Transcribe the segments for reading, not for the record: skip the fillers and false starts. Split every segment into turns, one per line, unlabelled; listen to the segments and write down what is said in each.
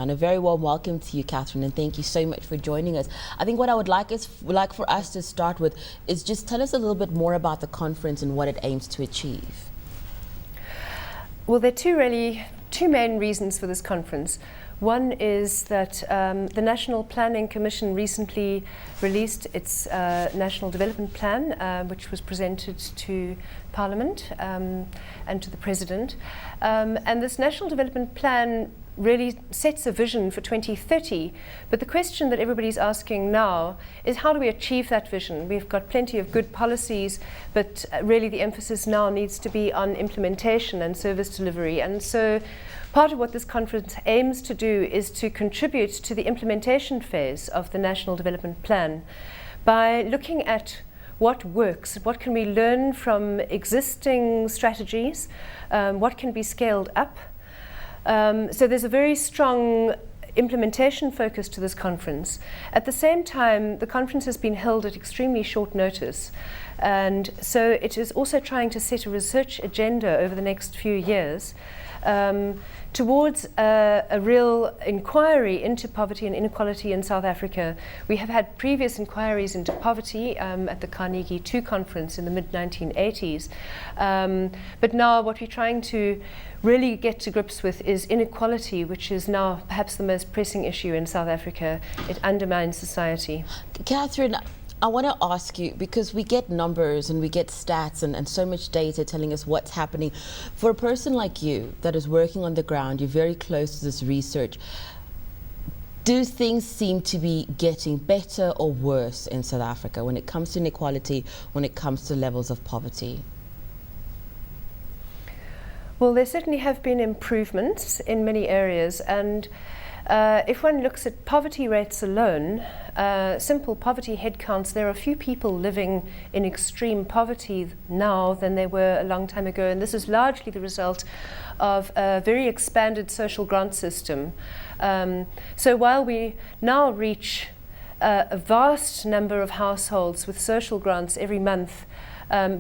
And a very warm welcome to you, Katherine, and thank you so much for joining us. I think what I would like for us to start with is just tell us a little bit more about the conference and what it aims to achieve.
Well, there are two main reasons for this conference. One is that the National Planning Commission recently released its National Development Plan, which was presented to Parliament and to the President. And this National Development Plan really sets a vision for 2030. But the question that everybody's asking now is, how do we achieve that vision? We've got plenty of good policies, but really the emphasis now needs to be on implementation and service delivery. And so part of what this conference aims to do is to contribute to the implementation phase of the National Development Plan by looking at what works, what can we learn from existing strategies, what can be scaled up. So there's a very strong implementation focus to this conference. At the same time, the conference has been held at extremely short notice. And so it is also trying to set a research agenda over the next few years towards a real inquiry into poverty and inequality in South Africa. We have had previous inquiries into poverty at the Carnegie II conference in the mid-1980s. But now what we're trying to really get to grips with is inequality, which is now perhaps the most pressing issue in South Africa. It undermines society.
Katherine, I want to ask you, because we get numbers and we get stats and so much data telling us what's happening. For a person like you that is working on the ground, you're very close to this research. Do things seem to be getting better or worse in South Africa when it comes to inequality, when it comes to levels of poverty?
Well, there certainly have been improvements in many areas, and if one looks at poverty rates alone, simple poverty headcounts, there are few people living in extreme poverty now than there were a long time ago, and this is largely the result of a very expanded social grant system. So while we now reach a vast number of households with social grants every month,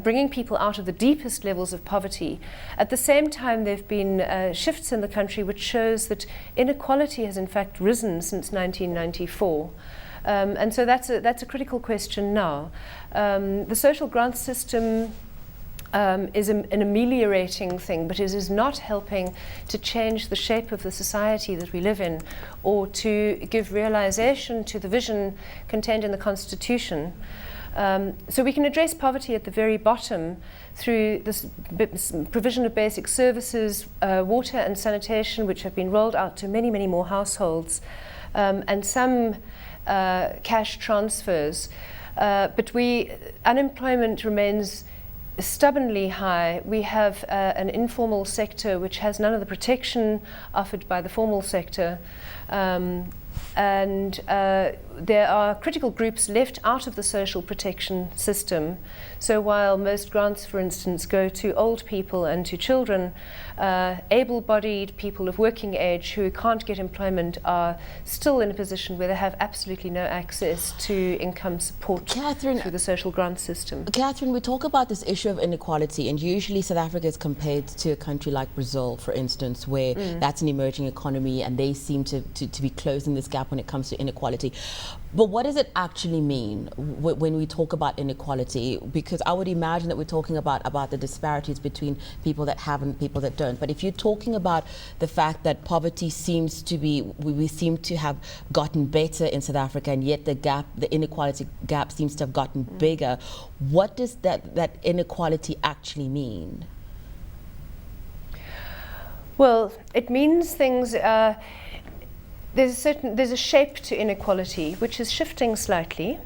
bringing people out of the deepest levels of poverty. At the same time, there have been shifts in the country which shows that inequality has in fact risen since 1994. And so that's a critical question now. The social grant system is an ameliorating thing, but it is not helping to change the shape of the society that we live in or to give realization to the vision contained in the Constitution. So we can address poverty at the very bottom through this provision of basic services, water and sanitation, which have been rolled out to many, many more households, and some cash transfers. But unemployment remains stubbornly high. We have an informal sector which has none of the protection offered by the formal sector. And there are critical groups left out of the social protection system. So while most grants, for instance, go to old people and to children, able-bodied people of working age who can't get employment are still in a position where they have absolutely no access to income support through the social grant system.
Katherine, we talk about this issue of inequality, and usually South Africa is compared to a country like Brazil, for instance, where that's an emerging economy and they seem to be closing this gap when it comes to inequality. But what does it actually mean when we talk about inequality? Because I would imagine that we're talking about the disparities between people that have and people that don't. But if you're talking about the fact that poverty seems to be, we seem to have gotten better in South Africa, and yet the inequality gap seems to have gotten bigger, what does that inequality actually mean?
Well, it means things. There's a shape to inequality which is shifting slightly.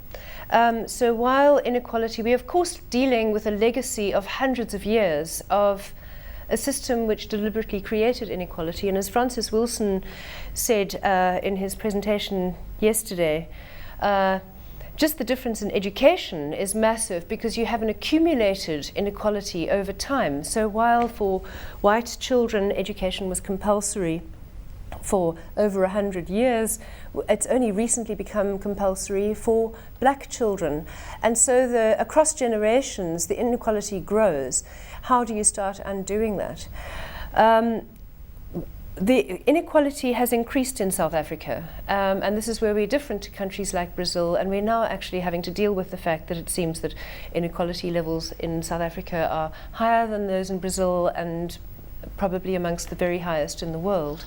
So while inequality, we're of course dealing with a legacy of hundreds of years of a system which deliberately created inequality. And as Francis Wilson said in his presentation yesterday, just the difference in education is massive because you have an accumulated inequality over time. So while for white children education was compulsory for over 100 years, it's only recently become compulsory for black children. And so across generations, the inequality grows. How do you start undoing that? the inequality has increased in South Africa, and this is where we're different to countries like Brazil, and we're now actually having to deal with the fact that it seems that inequality levels in South Africa are higher than those in Brazil and probably amongst the very highest in the world.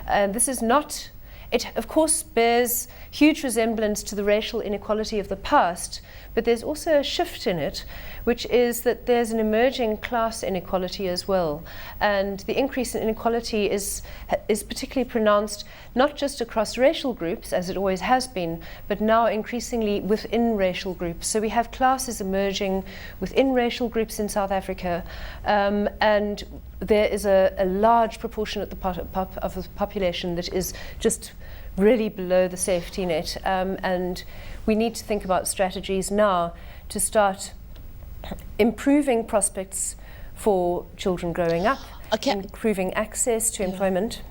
And this is not, it of course bears huge resemblance to the racial inequality of the past, but there's also a shift in it, which is that there's an emerging class inequality as well. And the increase in inequality is particularly pronounced not just across racial groups, as it always has been, but now increasingly within racial groups. So we have classes emerging within racial groups in South Africa, and there is a large proportion of the population that is just really below the safety net, and we need to think about strategies now to start improving prospects for children growing up, improving access to employment.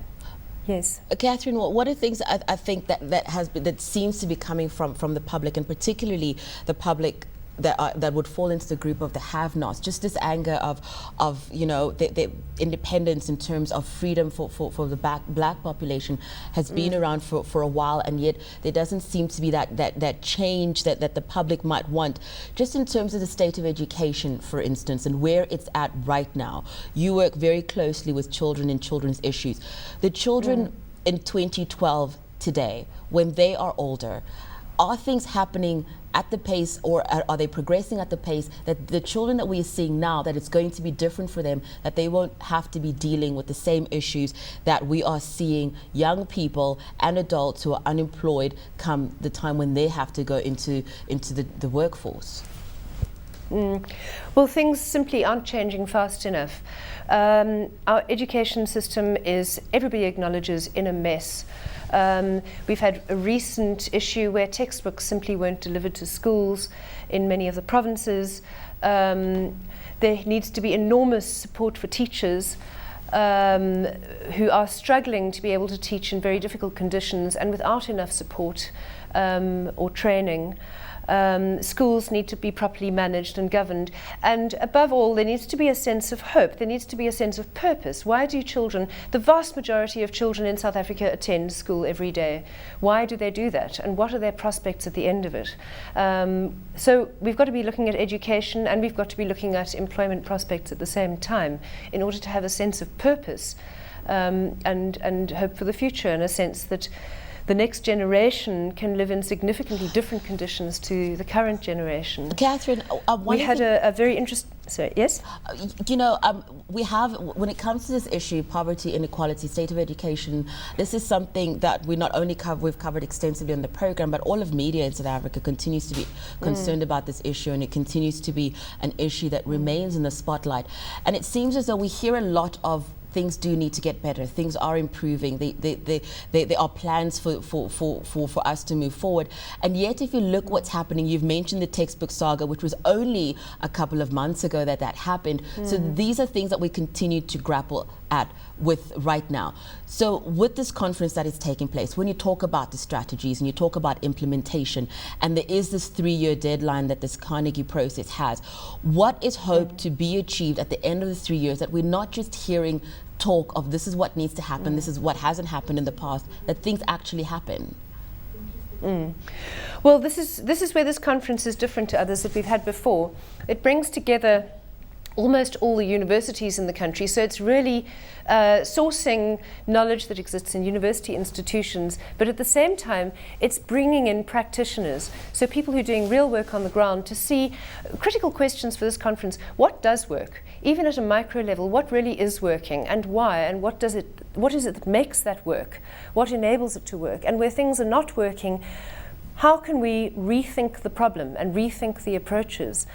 Yes.
Katherine, what are things I think that seems to be coming from the public, and particularly the public that would fall into the group of the have-nots, just this anger of the independence in terms of freedom for the black population has been around for a while, and yet there doesn't seem to be that change that the public might want, just in terms of the state of education, for instance, and where it's at right now. You work very closely with children and children's issues. The children in 2012 today, when they are older, are things happening at the pace, or are they progressing at the pace that the children that we are seeing now, that it's going to be different for them, that they won't have to be dealing with the same issues that we are seeing young people and adults who are unemployed come the time when they have to go into the workforce?
Well, things simply aren't changing fast enough. Our education system is, everybody acknowledges, in a mess. We've had a recent issue where textbooks simply weren't delivered to schools in many of the provinces. There needs to be enormous support for teachers who are struggling to be able to teach in very difficult conditions and without enough support or training. Schools need to be properly managed and governed, and above all there needs to be a sense of hope, there needs to be a sense of purpose. Why do children, the vast majority of children in South Africa, attend school every day? Why do they do that, and what are their prospects at the end of it? So we've got to be looking at education, and we've got to be looking at employment prospects at the same time in order to have a sense of purpose and hope for the future, in a sense that the next generation can live in significantly different conditions to the current generation.
Katherine,
we had a very interesting. Sorry, yes?
We have, when it comes to this issue, poverty, inequality, state of education, this is something that we not only we've covered extensively on the program, but all of media in South Africa continues to be concerned about this issue, and it continues to be an issue that remains in the spotlight. And it seems as though we hear a lot of things do need to get better. Things are improving. There are plans for us to move forward. And yet, if you look what's happening, you've mentioned the textbook saga, which was only a couple of months ago that happened. So these are things that we continue to grapple with right now. So with this conference that is taking place, when you talk about the strategies and you talk about implementation, and there is this 3-year deadline that this Carnegie process has, what is hoped to be achieved at the end of the 3 years, that we're not just hearing talk of this is what needs to happen, this is what hasn't happened in the past, that things actually happen?
Well, this is where this conference is different to others that we've had before. It brings together almost all the universities in the country, so it's really sourcing knowledge that exists in university institutions, but at the same time it's bringing in practitioners, so people who are doing real work on the ground, to see critical questions for this conference. What does work? Even at a micro level, what really is working, and why, and what is it that makes that work? What enables it to work? And where things are not working, how can we rethink the problem and rethink the approaches?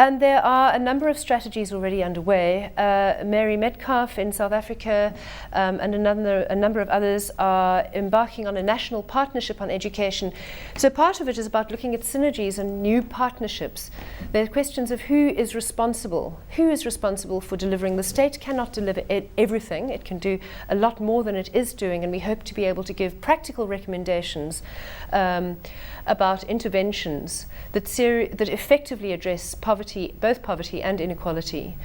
And there are a number of strategies already underway. Mary Metcalf in South Africa and a number of others are embarking on a national partnership on education. So part of it is about looking at synergies and new partnerships. There are questions of who is responsible for delivering. The state cannot deliver everything. It can do a lot more than it is doing, and we hope to be able to give practical recommendations about interventions that effectively address poverty, both poverty and inequality.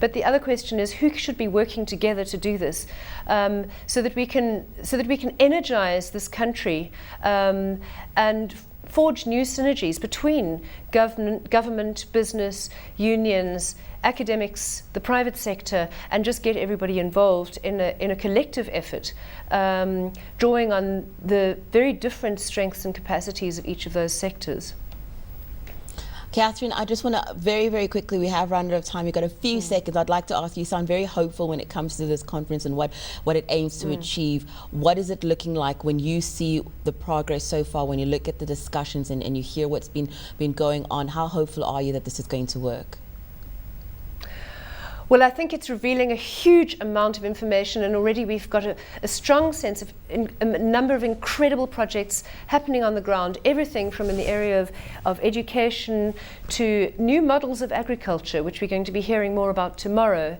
But the other question is who should be working together to do this, so that we can energize this country and forge new synergies between government, business, unions, academics, the private sector, and just get everybody involved in a collective effort, drawing on the very different strengths and capacities of each of those sectors.
Katherine, I just want to very, very quickly, we have run out of time. You've got a few seconds. I'd like to ask you, sound very hopeful when it comes to this conference and what it aims to achieve. What is it looking like when you see the progress so far, when you look at the discussions and you hear what's been going on? How hopeful are you that this is going to work?
Well, I think it's revealing a huge amount of information, and already we've got a strong sense of a number of incredible projects happening on the ground, everything from in the area of education to new models of agriculture, which we're going to be hearing more about tomorrow,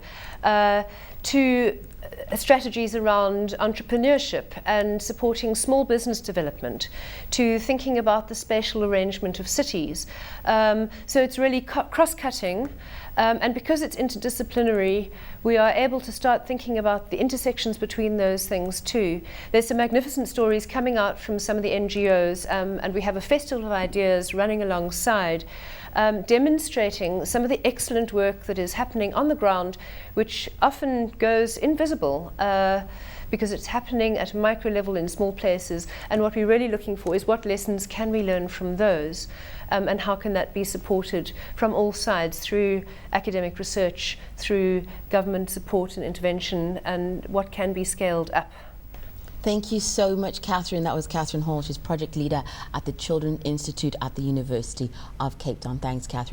to strategies around entrepreneurship and supporting small business development, to thinking about the spatial arrangement of cities. So it's really cross-cutting, and because it's interdisciplinary, we are able to start thinking about the intersections between those things too. There's some magnificent stories coming out from some of the NGOs, and we have a festival of ideas running alongside, demonstrating some of the excellent work that is happening on the ground, which often goes invisible because it's happening at a micro level in small places. And what we're really looking for is what lessons can we learn from those, and how can that be supported from all sides through academic research, through government support and intervention, and what can be scaled up.
Thank you so much, Katherine. That was Katherine Hall. She's project leader at the Children's Institute at the University of Cape Town. Thanks, Katherine.